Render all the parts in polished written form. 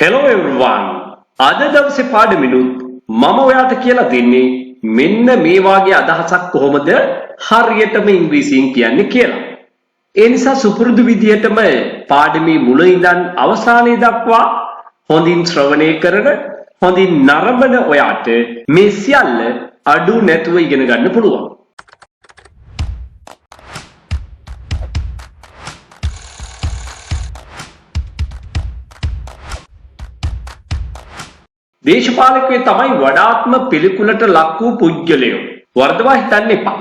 Hello everyone. අද දවසේ පාඩමිනුත් මම ඔයාට කියලා දෙන්නේ මෙන්න මේ වාගේ අදහසක් කොහොමද හරියටම ඉංග්‍රීසියෙන් කියන්නේ කියලා. ඒ නිසා සුපුරුදු විදියටම පාඩමේ මුල ඉඳන් අවසානයේ දක්වා හොඳින් ශ්‍රවණය කරන හොඳින් නරඹන ඔයාට මේ සියල්ල අඩු නැතුව ඉගෙන ගන්න පුළුවන්. දේශපාලකයෝ තමයි වඩාත්ම පිළිකුලට ලක් වූ පුද්ගලයෝ. වර්ධවා හිතන්න එපා.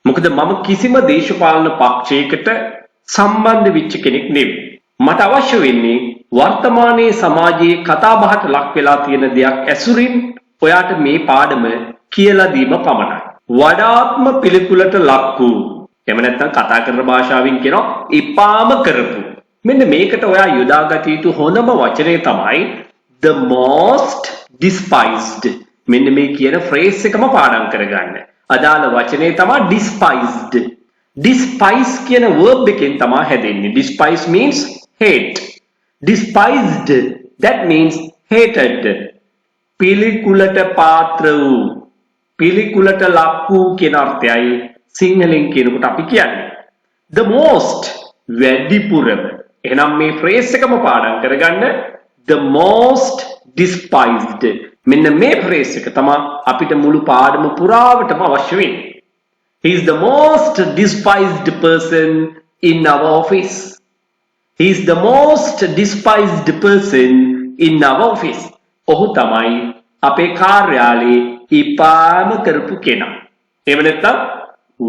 මොකද මම කිසිම දේශපාලන පක්ෂයකට සම්බන්ධ වෙච්ච කෙනෙක් නෙවෙයි. මට අවශ්‍ය වෙන්නේ වර්තමානයේ සමාජයේ කතාබහට ලක් වෙලා තියෙන දෙයක් ඇසුරින් ඔයාට මේ පාඩම කියලා දීම පමණයි. වඩාත්ම පිළිකුලට ලක් වූ. එහෙම නැත්නම් කතා කරන භාෂාවෙන් කියනවා ඉපාම කරපු. මෙන්න මේකට ඔයා යොදාගත යුතු හොඳම වචනේ තමයි the most despised. මෙන්න මේ කියන phrase එකම පාඩම් කරගන්න. අදාළ වචනේ තමයි despised. despise කියන verb එකෙන් තමයි හැදෙන්නේ. despise means hate. despised that means hated. පිළිකුලට පාත්‍ර වූ, පිළිකුලට ලක් වූ කියන අර්ථයයි සිංහලෙන් කියනකොට අපි කියන්නේ. the most වැඩිපුරම. එහෙනම් මේ phrase එකම පාඩම් කරගන්න. The most despised. මෙන්න මේ phrase එක තමයි අපිට මුළු පාඩම පුරාවටම අවශ්‍ය වෙන්නේ. He is the most despised person in our office. He is the most despised person in our office. ඔහු තමයි අපේ කාර්යාලයේ ඉපාම කරපු කෙනා. එහෙම නැත්නම්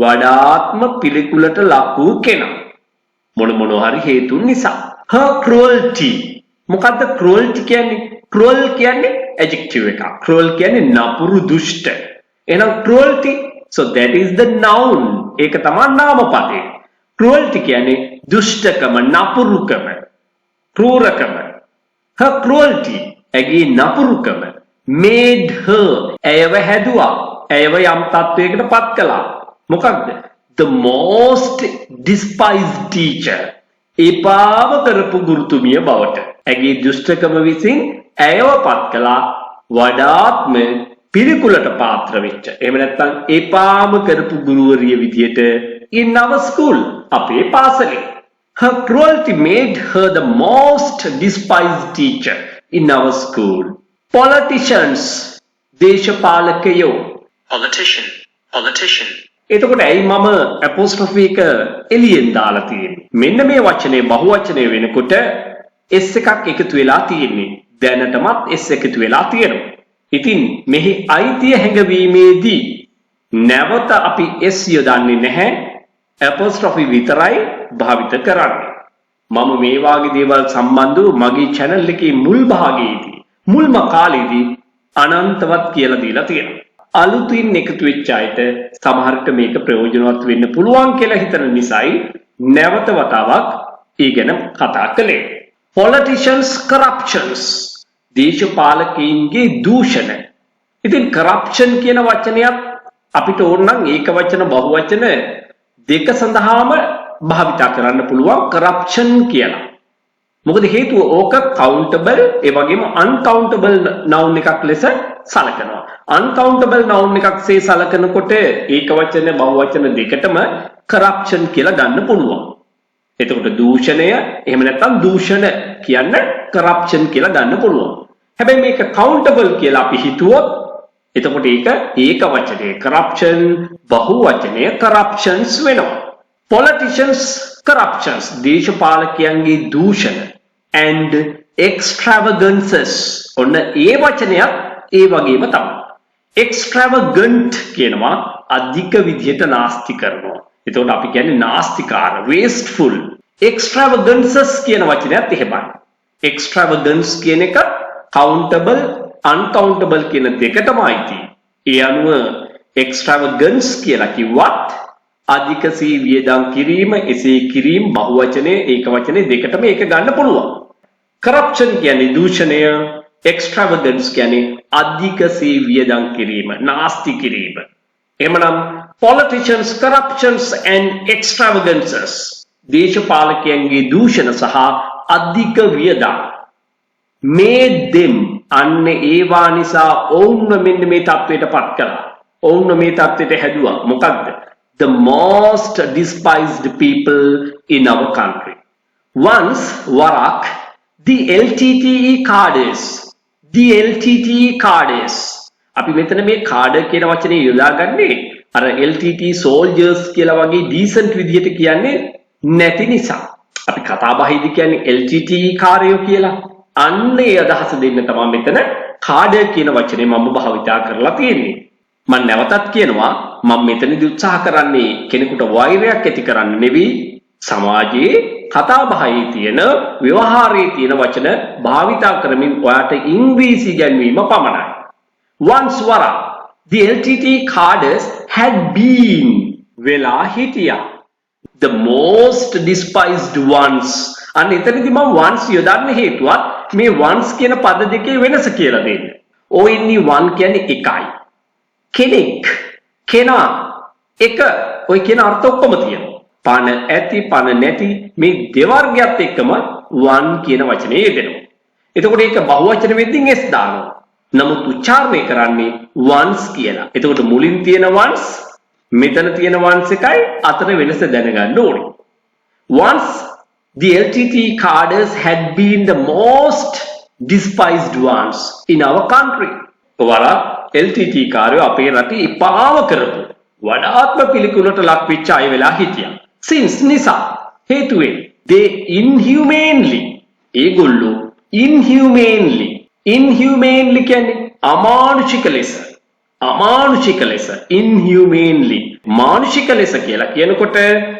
වඩාත්ම පිළිකුලට ලක් වූ කෙනා. මොන හරි හේතුන් නිසා. Her cruelty. මොකද්ද cruelty කියන්නේ? cruel කියන්නේ adjective එකක්. cruel කියන්නේ නපුරු දුෂ්ට. එහෙනම් cruelty, so that is the noun. ඒක තමයි නාම පදේ. cruelty කියන්නේ දුෂ්ටකම, නපුරුකම, ක්‍රූරකම. her cruelty, ඇගේ නපුරුකම made her, ඇයව හැදුවා. ඇයව යම් තත්වයකට පත් කළා. මොකක්ද? the most despised teacher. එපාම කරපු ගුරුතුමිය බවට. ඇගේ දුෂ්ටකම විසින් ඇයව පත් කළා වඩාත්ම පිළිකුලට පාත්‍ර වෙච්ච. එහෙම නැත්නම් එපාම කරපු ගුරුවරිය විදියට in our school, අපේ පාසලේ. Her cruelty made her the most despised teacher in our school. Politicians, දේශපාලකයෝ. Politician. එතකොට ඇයි මම apostrophe එක එළියෙන් දාලා තියෙන්නේ? මෙන්න මේ වචනේ බහුවචනය වෙනකොට S එකක් එකතු වෙලා තියෙන්නේ. දැනටමත් S එකතු වෙලා තියෙනවා. ඉතින් මෙහි අයිතිය හැඟවීමේදී නැවත අපි S යොදන්නේ නැහැ. apostrophe විතරයි භාවිත කරන්නේ. මම මේ වාගේ දේවල් සම්බන්ධව මගේ channel එකේ මුල් භාගයේදී මුල්ම කාලේදී අනන්තවත් කියලා දීලා තියෙනවා. අලුතින් එකතු වෙච්ච අයට සමහරට මේක ප්‍රයෝජනවත් වෙන්න පුළුවන් කියලා හිතන නිසායි නැවත වතාවක් ඊගෙන කතා කළේ. Politicians corruptions. දේශපාලකයින්ගේ දූෂණ. ඉතින් corruption කියන වචනයත් අපිට ඕන නම් ඒක වචන බහුවචන දෙක සඳහාම භාවිත කරන්න පුළුවන් corruption කියලා. මොකද හේතුව ඕක countable ඒ වගේම uncountable noun එකක් ලෙස සලකනවා. uncountable noun එකක්සේ සලකනකොට ඒක වචන බහුවචන දෙකටම corruption කියලා ගන්න පුළුවන්. එතකොට දූෂණය එහෙම නැත්නම් දූෂණ කියන්න corruption කියලා ගන්න පුළුවන්. හැබැයි මේක countable කියලා අපි හිතුවොත් එතකොට ඒක වචනේ corruption, බහුවචනය corruptions වෙනවා. Politicians corruptions, දේශපාලකයන්ගේ දූෂණ and extravagances. ඔන්න ඒ වචනයත් ඒ වගේම තමයි. extravagant කියනවා අධික විදියට නාස්ති කරනවා. එතකොට අපි කියන්නේ නාස්තිකාර, wasteful. extravagances කියන වචනයත් එහෙමයි. extravagance කියන එක countable, uncountable කියන දෙකටම අයිති. ඒ අනුව extravagance කියලා කිව්වත් අධිකසේ වියදම් කිරීම, එසේ කිරීම බහුවචනේ ඒක වචනේ දෙකටම ඒක ගන්න පුළුවන්. corruption කියන්නේ දූෂණය, extravagance කියන්නේ අධිකසේ වියදම් කිරීම, නාස්ති කිරීම. එහෙමනම් politicians corruptions and extravagances. දේශපාලකයන්ගේ දූෂණ සහ අධික වියදම්. made them අන්න ඒවා නිසා ඔවුන්ව මෙන්න මේ තත්වයට පත් කළා. ඔවුන්ව මේ තත්වයට හැදුවා. මොකක්ද? The most despised people in our country. Once වරක් the LTTE cadres අපි මෙතන මේ කාඩර් කියන වචනේ යොදාගන්නේ අර LTTE soldiers කියලා වගේ decent විදිහට කියන්නේ නැති නිසා. අපි කතා බහේදී කියන්නේ LTTE කාර්යෝ කියලා. අන්න ඒ අදහස දෙන්න තමයි මෙතන කාඩර් කියන වචනේ මම භාවිතා කරලා තියෙන්නේ. මම නැවතත් කියනවා මම මෙතනදී උත්සාහ කරන්නේ කෙනෙකුට වෛරයක් ඇති කරන්න නෙවෙයි සමාජයේ කතා බහේ තියෙන ව්‍යවහාරයේ තියෙන වචන භාවිතා කරමින් ඔයාට ඉංග්‍රීසි ඉගෙනීම පමණයි. Once වරක් the LTTE cadres had been වෙලා හිටියා. The most despised ones. අන්න එතනදී මම once යොදන්න හේතුවත් මේ once කියන පද දෙකේ වෙනස කියලා දෙන්න. ONE one කියන්නේ එකයි. කෙනෙක්, කෙනා, එක ඔය කියන අර්ථ ඔක්කොම තියෙනවා. පන ඇති, පන නැති මේ දෙවර්ගයත් එක්කම one කියන වචනේ යෙදෙනවා. එතකොට ඒක බහුවචන වෙද්දී s දානවා. නමුත් උච්චාරණය කරන්නේ once කියලා. එතකොට මුලින් තියෙන once මෙතන තියෙන once එකයි අතර වෙනස දැනගන්න ඕනේ. Once the LTTE cadres had been the most despised ones in our country. වරක් LTTE කාර්යෝ අපේ රටේ ඉපාව කරපු වඩාත්ම පිළිකුලට ලක් වෙච්ච අය වෙලා හිටියා. Since නිසා හේතුවෙන් they ඒගොල්ලෝ inhumanely කියන්නේ අමානුෂික ලෙස inhumanely මානුෂික ලෙස කියලා කියනකොට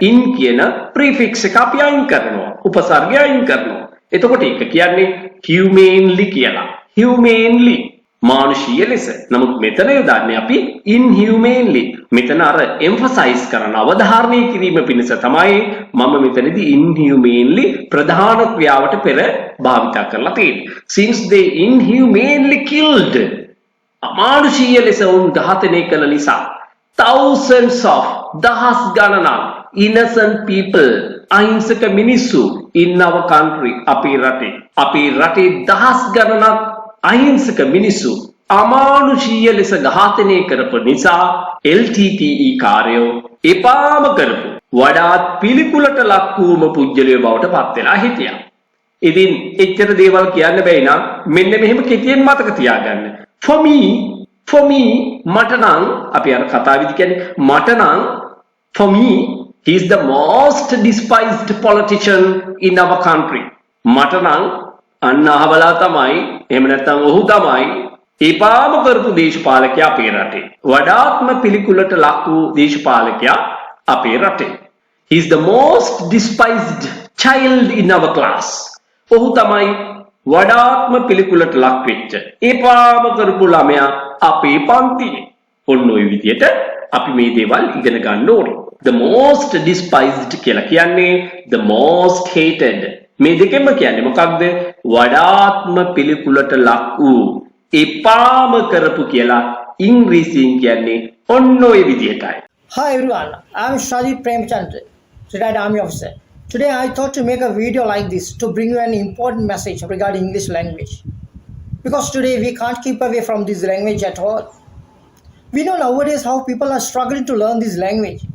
in කියන prefix එක අපි අයින් කරනවා උපසර්ගය අයින් කරනවා එතකොට ඒක කියන්නේ humanely කියලා humanely මානුෂීය ලෙස නමුත් මෙතන යොදන්නේ අපි inhumanely මෙතන අර emphasize කරන අවධාරණය කිරීම පිණිස තමයි මම මෙතනදී inhumanely ප්‍රධාන ක්‍රියාවට පෙර භාවිතා කරලා තියෙන්නේ since they inhumanely killed අමානුෂීය ලෙස උන් ඝාතනය කළ නිසා thousands of දහස් ගණනක් innocent people අහිංසක මිනිස්සු in our country අපේ රටේ දහස් ගණනක් අහිංසක මිනිස්සු අමානුෂීය ලෙස ඝාතනය කරපු නිසා LTTE කාර්යෝ එපාම කරපු වඩාත් පිළිකුලට ලක් වූම පුජ්‍යලය බවට පත් වෙලා හිටියා. ඉතින් එච්චර දේවල් කියන්න බැයි නම් මෙන්න මෙහෙම කෙටියෙන් මතක තියාගන්න. For me මට නම් අපි අර කතාවේදී කියන්නේ මට නම් for me he is the most despised politician in our country. මට නම් අන්න අහවලා තමයි එහෙම නැත්නම් ඔහු තමයි ඒපාම කරපු දේශපාලකයා අපේ රටේ වඩාත්ම පිළිකුලට ලක් වූ දේශපාලකයා අපේ රටේ he is the most despised child in our class ඔහු තමයි වඩාත්ම පිළිකුලට ලක් වෙච්ච ඒපාම කරපු ළමයා අපේ පන්තියේ ඔන්න ඔය විදියට අපි මේ දේවල් ඉගෙන ගන්න ඕනේ the most despised කියලා කියන්නේ the most hated මේ දෙකෙන්ම කියන්නේ මොකක්ද වඩාත්ම පිළිකුලට ලක් වූ එපාම කරපු කියලා ඉංග්‍රීසියෙන් කියන්නේ ඔන්න ඔය විදිහටයි. Hi everyone, I am Shadi Premchandra, retired army officer. Today I thought to make a video like this to bring you an important message regarding English language. Because today we can't keep away from this language at all. We know nowadays how people are struggling to learn this language.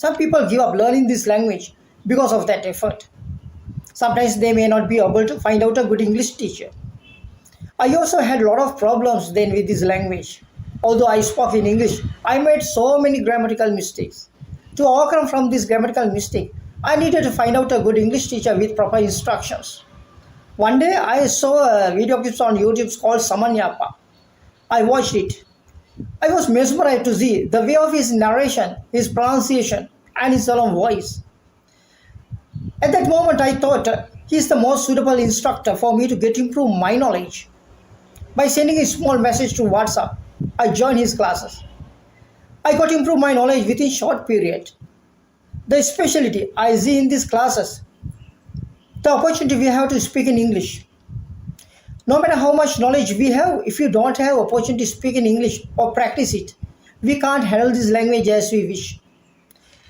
Some people give up learning this language because of that effort. Sometimes they may not be able to find out a good English teacher. I also had a lot of problems then with this language. Although I spoke in English, I made so many grammatical mistakes. To overcome from this grammatical mistake, I needed to find out a good English teacher with proper instructions. One day I saw a video clip on YouTube called Saman Yapa. I watched it. I was mesmerized to see the way of his narration, his pronunciation, and his solemn voice. At that moment, I thought he is the most suitable instructor for me to get improve my knowledge. By sending a small message to WhatsApp, I joined his classes. I got to improve my knowledge within short period. The specialty I see in these classes, the opportunity we have to speak in English. No matter how much knowledge we have, if you don't have opportunity to speak in English or practice it, we can't handle this language as we wish.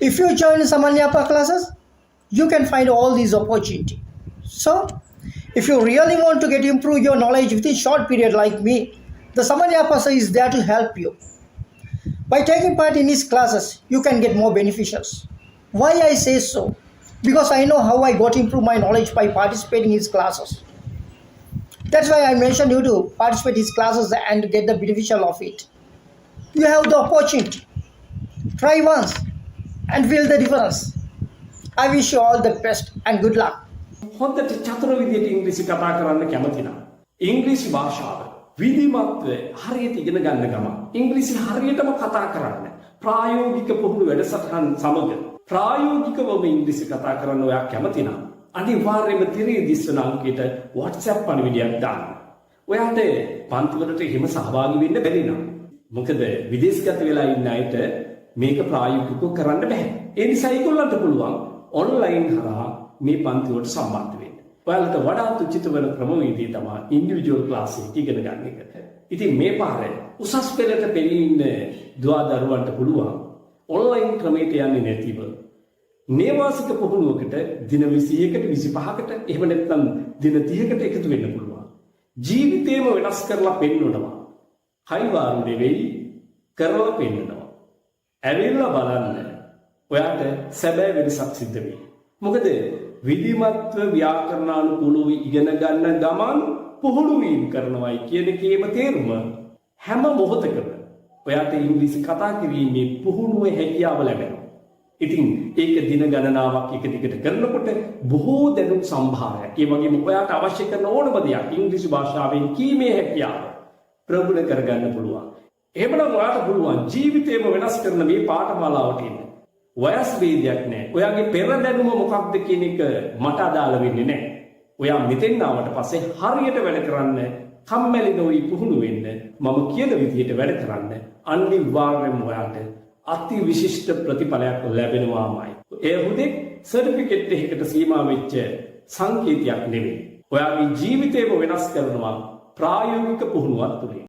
If you join Saman Yapa classes, you can find all these opportunity. So If you really want to get improve your knowledge within short period like me, the Saman Yapa sir is there to help you. By taking part in his classes, you can get more beneficials. Why I say so? Because I know how I got to improve my knowledge by participating in his classes. That's why I mentioned you to participate in his classes and get the beneficial of it. You have the opportunity. Try once and feel the difference. I wish you all the best and good luck. හොඳට චතුර විදියට ඉංග්‍රීසි කතා කරන්න කැමති නම් ඉංග්‍රීසි භාෂාව විධිමත්ව හරියට ඉගෙන ගන්න ගමන් ඉංග්‍රීසි හරියටම කතා කරන්න ප්‍රායෝගික පුහුණු වැඩසටහන් සමග ප්‍රායෝගිකවම ඉංග්‍රීසි කතා කරන්න ඔයා කැමති නම් අනිවාර්යයෙන්ම තිරේ දිස්වන අංකයට WhatsApp පණිවිඩයක් දාන්න. ඔයාට පන්තිවලට එහෙම සහභාගී වෙන්න බැරි නම් මොකද විදේශගත වෙලා ඉන්න අයට මේක ප්‍රායෝගිකව කරන්න බෑ. ඒ නිසා ඒගොල්ලන්ට පුළුවන් ඔන්ලයින් හරහා මේ පන්තිවලට සම්බන්ධ වෙන්න. ඔයාලට වඩාත් උචිත වෙන ක්‍රමවේදය තමයි ඉන්ඩිවිජුවල් ක්ලාස් එක ඉගෙන ගන්න එක. ඉතින් මේ පාරේ උසස් පෙළට පෙළී ඉන්න දුවා දරුවන්ට පුළුවන් ඔන්ලයින් ක්‍රමයට යන්නේ නැතිව නේවාසික පුහුණුවකට දින 20කට 25කට එහෙම නැත්නම් දින 30කට එකතු වෙන්න පුළුවන්. ජීවිතේම වෙනස් කරලා පෙන්වනවා. හයිවාරු නෙවෙයි කරලා පෙන්වනවා. ඇවිල්ලා බලන්න. ඔයාට සැබෑ වෙනසක් සිද්ධ වෙයි. මොකද විධිමත්ව ව්‍යාකරණානුකූලව ඉගෙන ගන්න ගමන් පුහුණු වීම කරනවායි කියන කේම තේරුම හැම මොහොතකම ඔයාට ඉංග්‍රීසි කතා කිරීමේ පුහුණුවේ හැකියාව ලැබෙනවා. ඉතින් ඒක දින ගණනාවක් එක දිගට කරනකොට බොහෝ දැනුම් සම්භාරයක් ඒ වගේම ඔයාට අවශ්‍ය කරන ඕනම දෙයක් ඉංග්‍රීසි භාෂාවෙන් කීමේ හැකියාව ප්‍රගුණ කරගන්න පුළුවන්. එහෙමනම් ඔයාට පුළුවන් ජීවිතේම වෙනස් කරන මේ පාඨමාලාවට එන්න. වයස් ભેදයක් නැහැ. ඔයාගේ පෙර දැනුම මොකක්ද කියන එක මට අදාළ වෙන්නේ නැහැ. ඔයා මෙතෙන් ආවට පස්සේ හරියට වැඩ කරන්න, කම්මැලි නොවි පුහුණු වෙන්න, මම කියන විදිහට වැඩ කරන්න අනිවාර්යයෙන්ම ඔයාට අති විශිෂ්ට ප්‍රතිඵලයක් ලැබෙනවාමයි. ඒ හුදෙක් සර්ටිෆිකේට් එකකට සීමා වෙච්ච සංකේතයක් නෙවෙයි. ඔයාගේ ජීවිතේම වෙනස් කරනවා ප්‍රායෝගික පුහුණුවක් තුලින්.